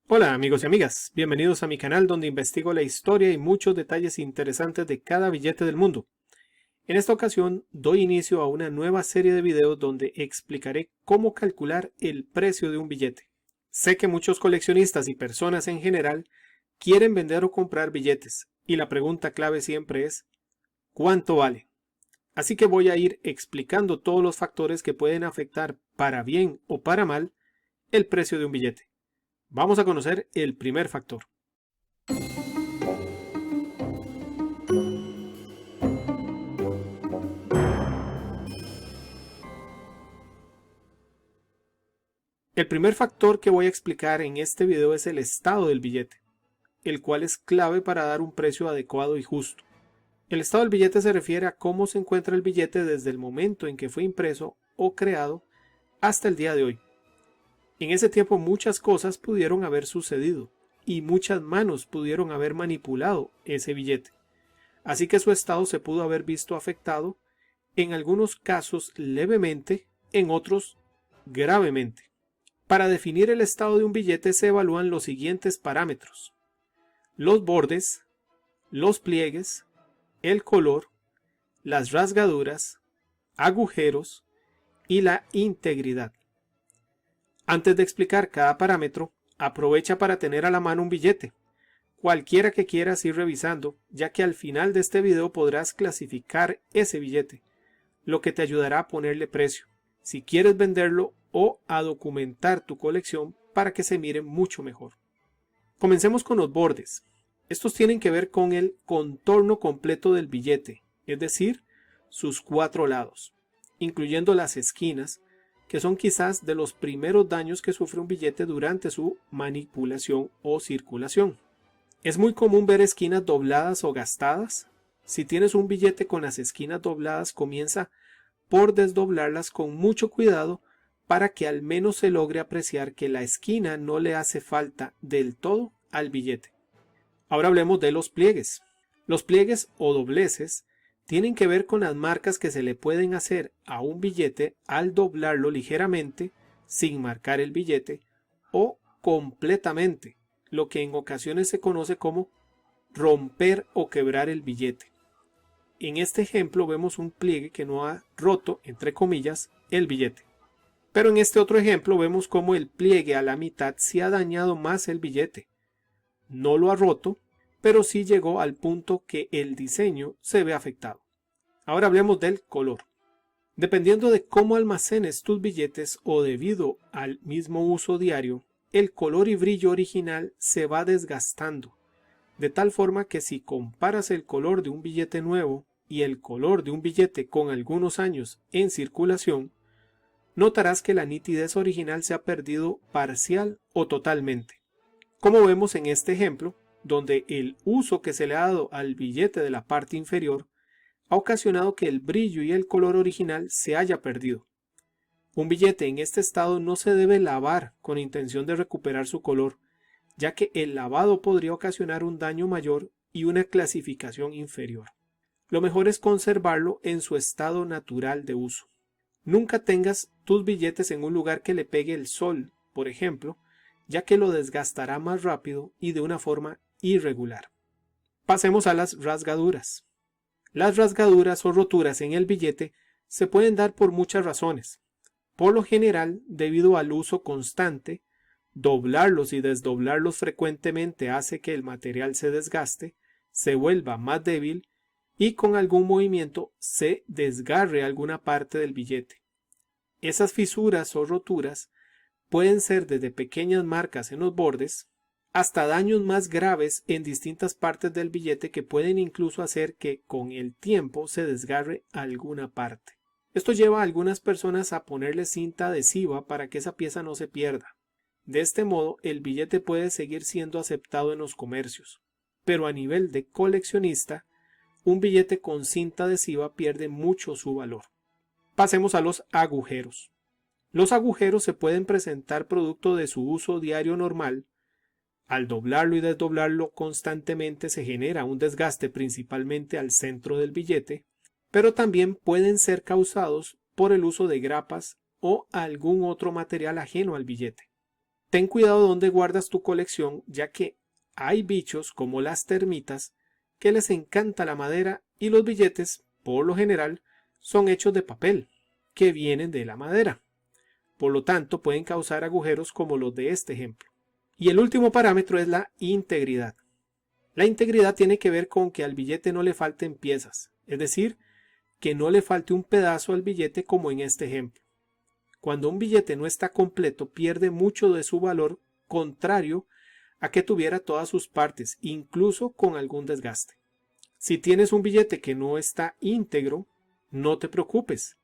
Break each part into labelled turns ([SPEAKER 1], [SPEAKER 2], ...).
[SPEAKER 1] Hola amigos y amigas, bienvenidos a mi canal donde investigo la historia y muchos detalles interesantes de cada billete del mundo. En esta ocasión doy inicio a una nueva serie de videos donde explicaré cómo calcular el precio de un billete. Sé que muchos coleccionistas y personas en general quieren vender o comprar billetes y la pregunta clave siempre es ¿cuánto vale? Así que voy a ir explicando todos los factores que pueden afectar para bien o para mal el precio de un billete. Vamos a conocer el primer factor. El primer factor que voy a explicar en este video es el estado del billete, el cual es clave para dar un precio adecuado y justo. El estado del billete se refiere a cómo se encuentra el billete desde el momento en que fue impreso o creado hasta el día de hoy. En ese tiempo muchas cosas pudieron haber sucedido y muchas manos pudieron haber manipulado ese billete. Así que su estado se pudo haber visto afectado, en algunos casos levemente, en otros gravemente. Para definir el estado de un billete se evalúan los siguientes parámetros: los bordes, los pliegues, el color, las rasgaduras, agujeros y la integridad. Antes de explicar cada parámetro, aprovecha para tener a la mano un billete, cualquiera que quieras ir revisando, ya que al final de este video podrás clasificar ese billete, lo que te ayudará a ponerle precio, si quieres venderlo o a documentar tu colección para que se mire mucho mejor. Comencemos con los bordes. Estos tienen que ver con el contorno completo del billete, es decir, sus cuatro lados, incluyendo las esquinas, que son quizás de los primeros daños que sufre un billete durante su manipulación o circulación. Es muy común ver esquinas dobladas o gastadas. Si tienes un billete con las esquinas dobladas, comienza por desdoblarlas con mucho cuidado para que al menos se logre apreciar que la esquina no le hace falta del todo al billete. Ahora hablemos de los pliegues. Los pliegues o dobleces tienen que ver con las marcas que se le pueden hacer a un billete al doblarlo ligeramente, sin marcar el billete, o completamente, lo que en ocasiones se conoce como romper o quebrar el billete. En este ejemplo vemos un pliegue que no ha roto, entre comillas, el billete. Pero en este otro ejemplo vemos cómo el pliegue a la mitad sí ha dañado más el billete. No lo ha roto, pero sí llegó al punto que el diseño se ve afectado. Ahora hablemos del color. Dependiendo de cómo almacenes tus billetes o debido al mismo uso diario, el color y brillo original se va desgastando, de tal forma que si comparas el color de un billete nuevo y el color de un billete con algunos años en circulación, notarás que la nitidez original se ha perdido parcial o totalmente. Como vemos en este ejemplo, donde el uso que se le ha dado al billete de la parte inferior ha ocasionado que el brillo y el color original se haya perdido. Un billete en este estado no se debe lavar con intención de recuperar su color, ya que el lavado podría ocasionar un daño mayor y una clasificación inferior. Lo mejor es conservarlo en su estado natural de uso. Nunca tengas tus billetes en un lugar que le pegue el sol, por ejemplo, ya que lo desgastará más rápido y de una forma irregular. Pasemos a las rasgaduras. Las rasgaduras o roturas en el billete se pueden dar por muchas razones. Por lo general, debido al uso constante, doblarlos y desdoblarlos frecuentemente hace que el material se desgaste, se vuelva más débil y con algún movimiento se desgarre alguna parte del billete. Esas fisuras o roturas pueden ser desde pequeñas marcas en los bordes hasta daños más graves en distintas partes del billete que pueden incluso hacer que con el tiempo se desgarre alguna parte. Esto lleva a algunas personas a ponerle cinta adhesiva para que esa pieza no se pierda. De este modo, el billete puede seguir siendo aceptado en los comercios, pero a nivel de coleccionista, un billete con cinta adhesiva pierde mucho su valor. Pasemos a los agujeros. Los agujeros se pueden presentar producto de su uso diario normal. Al doblarlo y desdoblarlo constantemente se genera un desgaste principalmente al centro del billete, pero también pueden ser causados por el uso de grapas o algún otro material ajeno al billete. Ten cuidado donde guardas tu colección, ya que hay bichos como las termitas que les encanta la madera y los billetes, por lo general, son hechos de papel, que vienen de la madera. Por lo tanto, pueden causar agujeros como los de este ejemplo. Y el último parámetro es la integridad. La integridad tiene que ver con que al billete no le falten piezas, es decir, que no le falte un pedazo al billete como en este ejemplo. Cuando un billete no está completo, pierde mucho de su valor, contrario a que tuviera todas sus partes, incluso con algún desgaste. Si tienes un billete que no está íntegro, no te preocupes.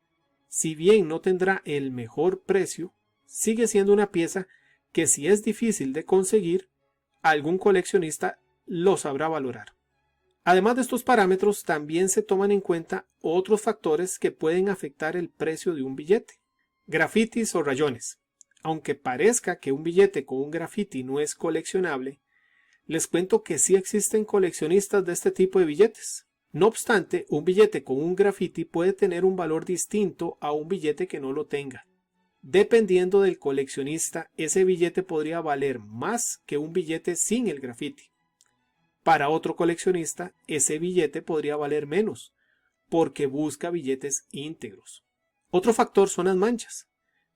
[SPEAKER 1] Si bien no tendrá el mejor precio, sigue siendo una pieza que si es difícil de conseguir, algún coleccionista lo sabrá valorar. Además de estos parámetros, también se toman en cuenta otros factores que pueden afectar el precio de un billete. Grafitis o rayones. Aunque parezca que un billete con un grafiti no es coleccionable, les cuento que sí existen coleccionistas de este tipo de billetes. No obstante, un billete con un grafiti puede tener un valor distinto a un billete que no lo tenga. Dependiendo del coleccionista, ese billete podría valer más que un billete sin el grafiti. Para otro coleccionista, ese billete podría valer menos, porque busca billetes íntegros. Otro factor son las manchas,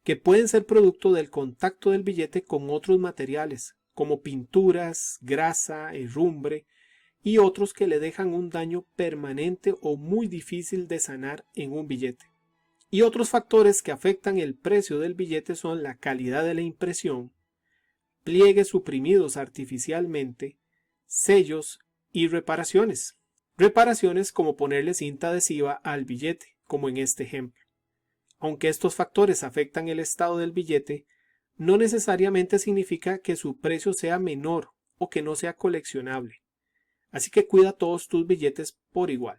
[SPEAKER 1] que pueden ser producto del contacto del billete con otros materiales, como pinturas, grasa, herrumbre y otros que le dejan un daño permanente o muy difícil de sanar en un billete. Y otros factores que afectan el precio del billete son la calidad de la impresión, pliegues suprimidos artificialmente, sellos y reparaciones. Reparaciones como ponerle cinta adhesiva al billete, como en este ejemplo. Aunque estos factores afectan el estado del billete, no necesariamente significa que su precio sea menor o que no sea coleccionable. Así que cuida todos tus billetes por igual.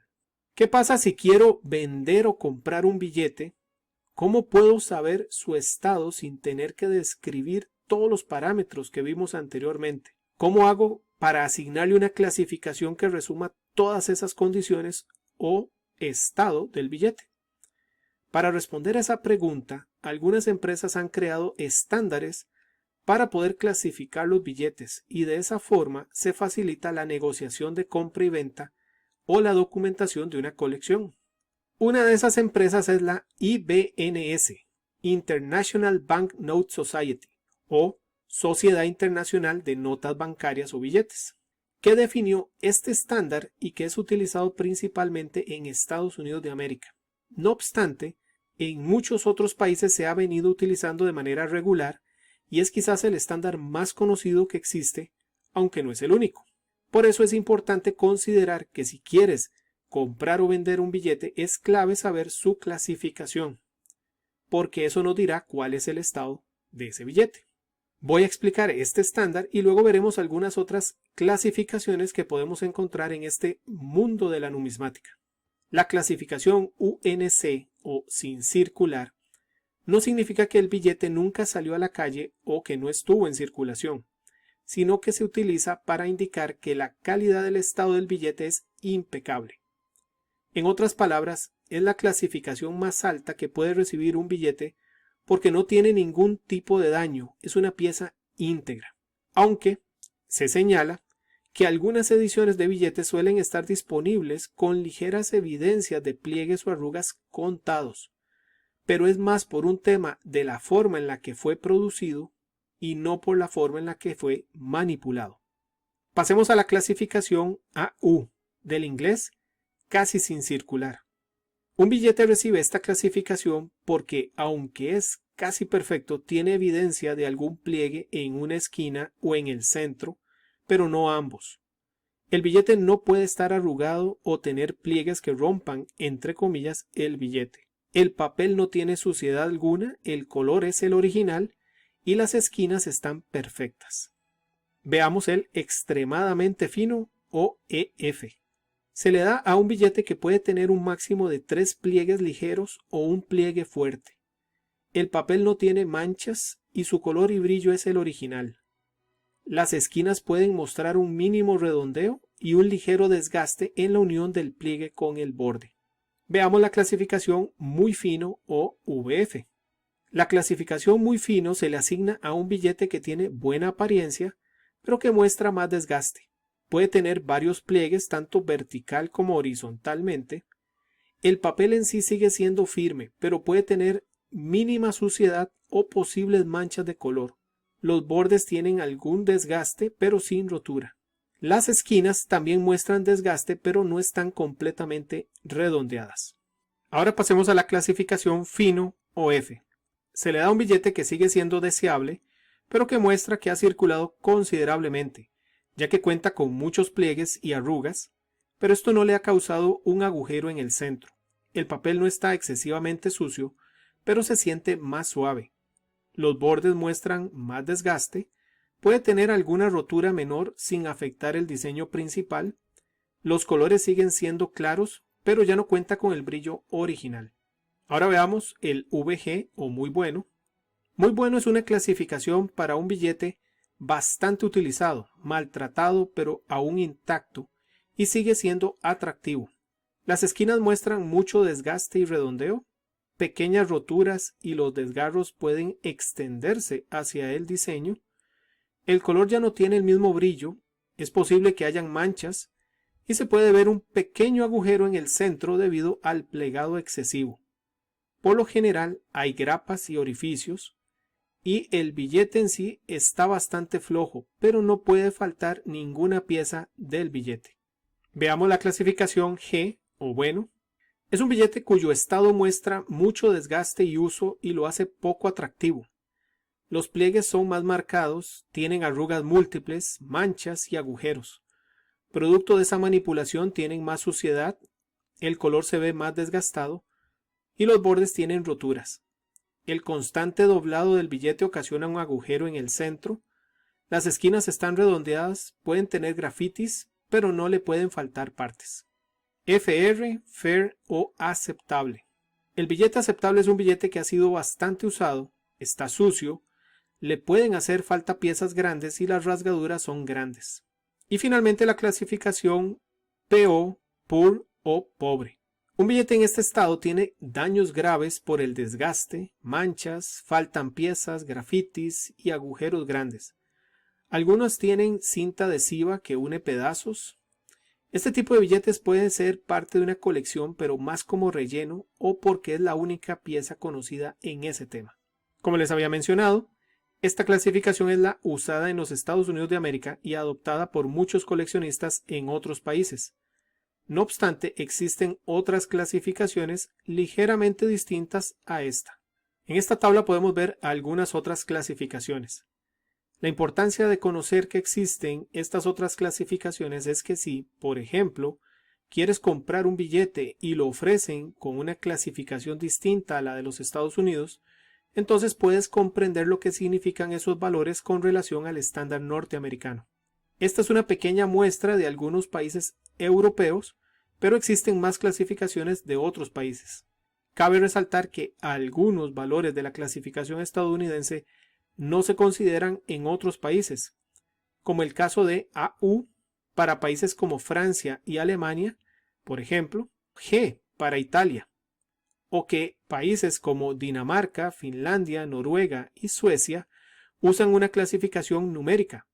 [SPEAKER 1] ¿Qué pasa si quiero vender o comprar un billete? ¿Cómo puedo saber su estado sin tener que describir todos los parámetros que vimos anteriormente? ¿Cómo hago para asignarle una clasificación que resuma todas esas condiciones o estado del billete? Para responder a esa pregunta, algunas empresas han creado estándares para poder clasificar los billetes y de esa forma se facilita la negociación de compra y venta o la documentación de una colección. Una de esas empresas es la IBNS, International Bank Note Society, o Sociedad Internacional de Notas Bancarias o Billetes, que definió este estándar y que es utilizado principalmente en Estados Unidos de América. No obstante, en muchos otros países se ha venido utilizando de manera regular y es quizás el estándar más conocido que existe, aunque no es el único. Por eso es importante considerar que si quieres comprar o vender un billete es clave saber su clasificación, porque eso nos dirá cuál es el estado de ese billete. Voy a explicar este estándar y luego veremos algunas otras clasificaciones que podemos encontrar en este mundo de la numismática. La clasificación UNC o sin circular no significa que el billete nunca salió a la calle o que no estuvo en circulación, sino que se utiliza para indicar que la calidad del estado del billete es impecable. En otras palabras, es la clasificación más alta que puede recibir un billete porque no tiene ningún tipo de daño, es una pieza íntegra. Aunque se señala que algunas ediciones de billetes suelen estar disponibles con ligeras evidencias de pliegues o arrugas contados, pero es más por un tema de la forma en la que fue producido y no por la forma en la que fue manipulado. Pasemos a la clasificación AU, del inglés casi sin circular. Un billete recibe esta clasificación porque, aunque es casi perfecto, tiene evidencia de algún pliegue en una esquina o en el centro, pero no ambos. El billete no puede estar arrugado o tener pliegues que rompan, entre comillas, el billete. El papel no tiene suciedad alguna, el color es el original y las esquinas están perfectas. Veamos el extremadamente fino o EF. Se le da a un billete que puede tener un máximo de 3 pliegues ligeros o un pliegue fuerte. El papel no tiene manchas y su color y brillo es el original. Las esquinas pueden mostrar un mínimo redondeo y un ligero desgaste en la unión del pliegue con el borde. Veamos la clasificación muy fino o VF. La clasificación muy fino se le asigna a un billete que tiene buena apariencia, pero que muestra más desgaste. Puede tener varios pliegues tanto vertical como horizontalmente. El papel en sí sigue siendo firme, pero puede tener mínima suciedad o posibles manchas de color. Los bordes tienen algún desgaste, pero sin rotura. Las esquinas también muestran desgaste, pero no están completamente redondeadas. Ahora pasemos a la clasificación fino o F. Se le da un billete que sigue siendo deseable, pero que muestra que ha circulado considerablemente, ya que cuenta con muchos pliegues y arrugas, pero esto no le ha causado un agujero en el centro. El papel no está excesivamente sucio, pero se siente más suave. Los bordes muestran más desgaste, puede tener alguna rotura menor sin afectar el diseño principal. Los colores siguen siendo claros, pero ya no cuenta con el brillo original. Ahora veamos el VG o muy bueno. Muy bueno es una clasificación para un billete bastante utilizado, maltratado pero aún intacto y sigue siendo atractivo. Las esquinas muestran mucho desgaste y redondeo, pequeñas roturas y los desgarros pueden extenderse hacia el diseño. El color ya no tiene el mismo brillo, es posible que hayan manchas y se puede ver un pequeño agujero en el centro debido al plegado excesivo. Por lo general hay grapas y orificios y el billete en sí está bastante flojo, pero no puede faltar ninguna pieza del billete. Veamos la clasificación G o bueno. Es un billete cuyo estado muestra mucho desgaste y uso y lo hace poco atractivo. Los pliegues son más marcados, tienen arrugas múltiples, manchas y agujeros. Producto de esa manipulación tienen más suciedad, el color se ve más desgastado y los bordes tienen roturas. El constante doblado del billete ocasiona un agujero en el centro. Las esquinas están redondeadas, pueden tener grafitis, pero no le pueden faltar partes. FR, fair o aceptable. El billete aceptable es un billete que ha sido bastante usado, está sucio, le pueden hacer falta piezas grandes y las rasgaduras son grandes. Y finalmente la clasificación PO, poor o pobre. Un billete en este estado tiene daños graves por el desgaste, manchas, faltan piezas, grafitis y agujeros grandes. Algunos tienen cinta adhesiva que une pedazos. Este tipo de billetes puede ser parte de una colección, pero más como relleno o porque es la única pieza conocida en ese tema. Como les había mencionado, esta clasificación es la usada en los Estados Unidos de América y adoptada por muchos coleccionistas en otros países. No obstante, existen otras clasificaciones ligeramente distintas a esta. En esta tabla podemos ver algunas otras clasificaciones. La importancia de conocer que existen estas otras clasificaciones es que si, por ejemplo, quieres comprar un billete y lo ofrecen con una clasificación distinta a la de los Estados Unidos, entonces puedes comprender lo que significan esos valores con relación al estándar norteamericano. Esta es una pequeña muestra de algunos países europeos, pero existen más clasificaciones de otros países. Cabe resaltar que algunos valores de la clasificación estadounidense no se consideran en otros países, como el caso de AU para países como Francia y Alemania, por ejemplo, G para Italia, o que países como Dinamarca, Finlandia, Noruega y Suecia usan una clasificación numérica.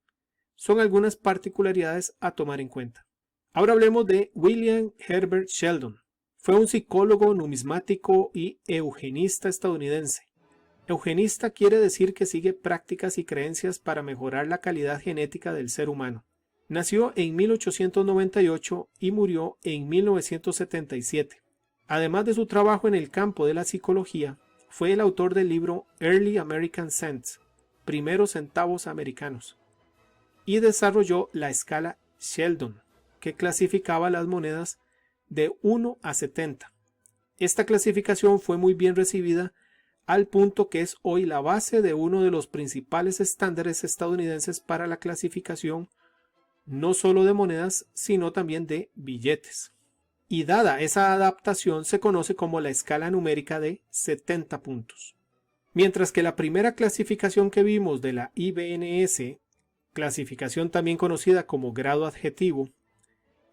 [SPEAKER 1] Son algunas particularidades a tomar en cuenta. Ahora hablemos de William Herbert Sheldon. Fue un psicólogo, numismático y eugenista estadounidense. Eugenista quiere decir que sigue prácticas y creencias para mejorar la calidad genética del ser humano. Nació en 1898 y murió en 1977. Además de su trabajo en el campo de la psicología, fue el autor del libro Early American Cents, primeros centavos americanos, y desarrolló la escala Sheldon, que clasificaba las monedas de 1 a 70. Esta clasificación fue muy bien recibida al punto que es hoy la base de uno de los principales estándares estadounidenses para la clasificación no solo de monedas, sino también de billetes. Y dada esa adaptación se conoce como la escala numérica de 70 puntos. Mientras que la primera clasificación que vimos de la IBNS, clasificación también conocida como grado adjetivo,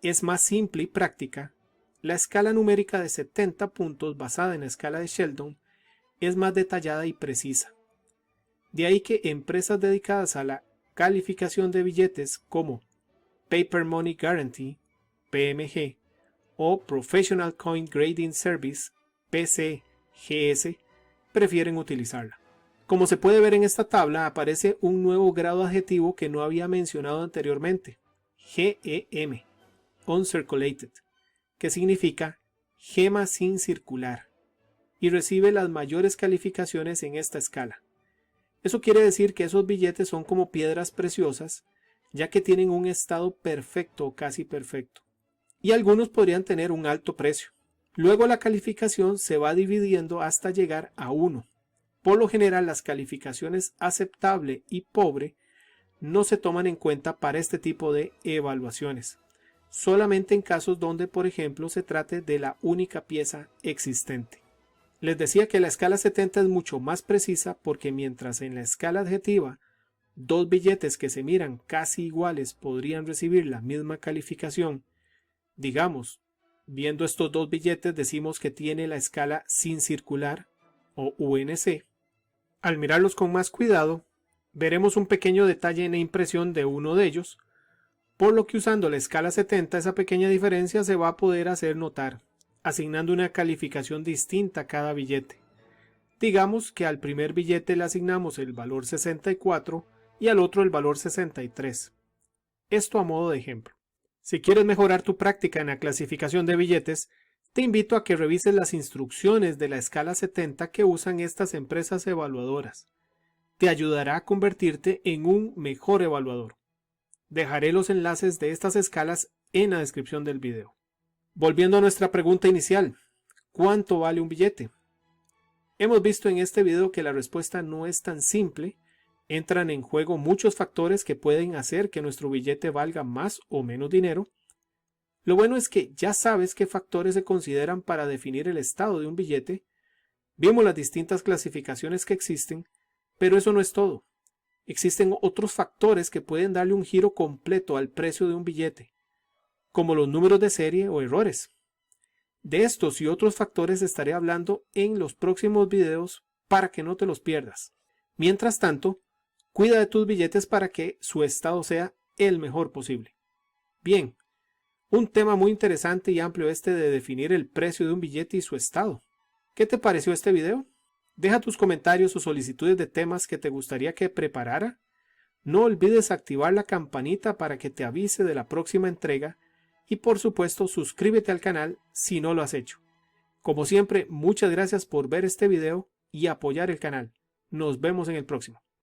[SPEAKER 1] es más simple y práctica, la escala numérica de 70 puntos basada en la escala de Sheldon es más detallada y precisa. De ahí que empresas dedicadas a la calificación de billetes como Paper Money Guarantee, PMG, o Professional Coin Grading Service, PCGS, prefieren utilizarla. Como se puede ver en esta tabla, aparece un nuevo grado adjetivo que no había mencionado anteriormente, GEM, Uncirculated, que significa gema sin circular, y recibe las mayores calificaciones en esta escala. Eso quiere decir que esos billetes son como piedras preciosas, ya que tienen un estado perfecto o casi perfecto, y algunos podrían tener un alto precio. Luego la calificación se va dividiendo hasta llegar a 1. Por lo general, las calificaciones aceptable y pobre no se toman en cuenta para este tipo de evaluaciones, solamente en casos donde, por ejemplo, se trate de la única pieza existente. Les decía que la escala 70 es mucho más precisa porque mientras en la escala adjetiva dos billetes que se miran casi iguales podrían recibir la misma calificación, digamos, viendo estos dos billetes decimos que tiene la escala sin circular o UNC. Al mirarlos con más cuidado, veremos un pequeño detalle en la impresión de uno de ellos, por lo que usando la escala 70 esa pequeña diferencia se va a poder hacer notar, asignando una calificación distinta a cada billete. Digamos que al primer billete le asignamos el valor 64 y al otro el valor 63. Esto a modo de ejemplo. Si quieres mejorar tu práctica en la clasificación de billetes, te invito a que revises las instrucciones de la escala 70 que usan estas empresas evaluadoras. Te ayudará a convertirte en un mejor evaluador. Dejaré los enlaces de estas escalas en la descripción del video. Volviendo a nuestra pregunta inicial, ¿cuánto vale un billete? Hemos visto en este video que la respuesta no es tan simple. Entran en juego muchos factores que pueden hacer que nuestro billete valga más o menos dinero. Lo bueno es que ya sabes qué factores se consideran para definir el estado de un billete. Vimos las distintas clasificaciones que existen, pero eso no es todo. Existen otros factores que pueden darle un giro completo al precio de un billete, como los números de serie o errores. De estos y otros factores estaré hablando en los próximos videos para que no te los pierdas. Mientras tanto, cuida de tus billetes para que su estado sea el mejor posible. Bien, un tema muy interesante y amplio este de definir el precio de un billete y su estado. ¿Qué te pareció este video? Deja tus comentarios o solicitudes de temas que te gustaría que preparara. No olvides activar la campanita para que te avise de la próxima entrega y por supuesto suscríbete al canal si no lo has hecho. Como siempre, muchas gracias por ver este video y apoyar el canal. Nos vemos en el próximo.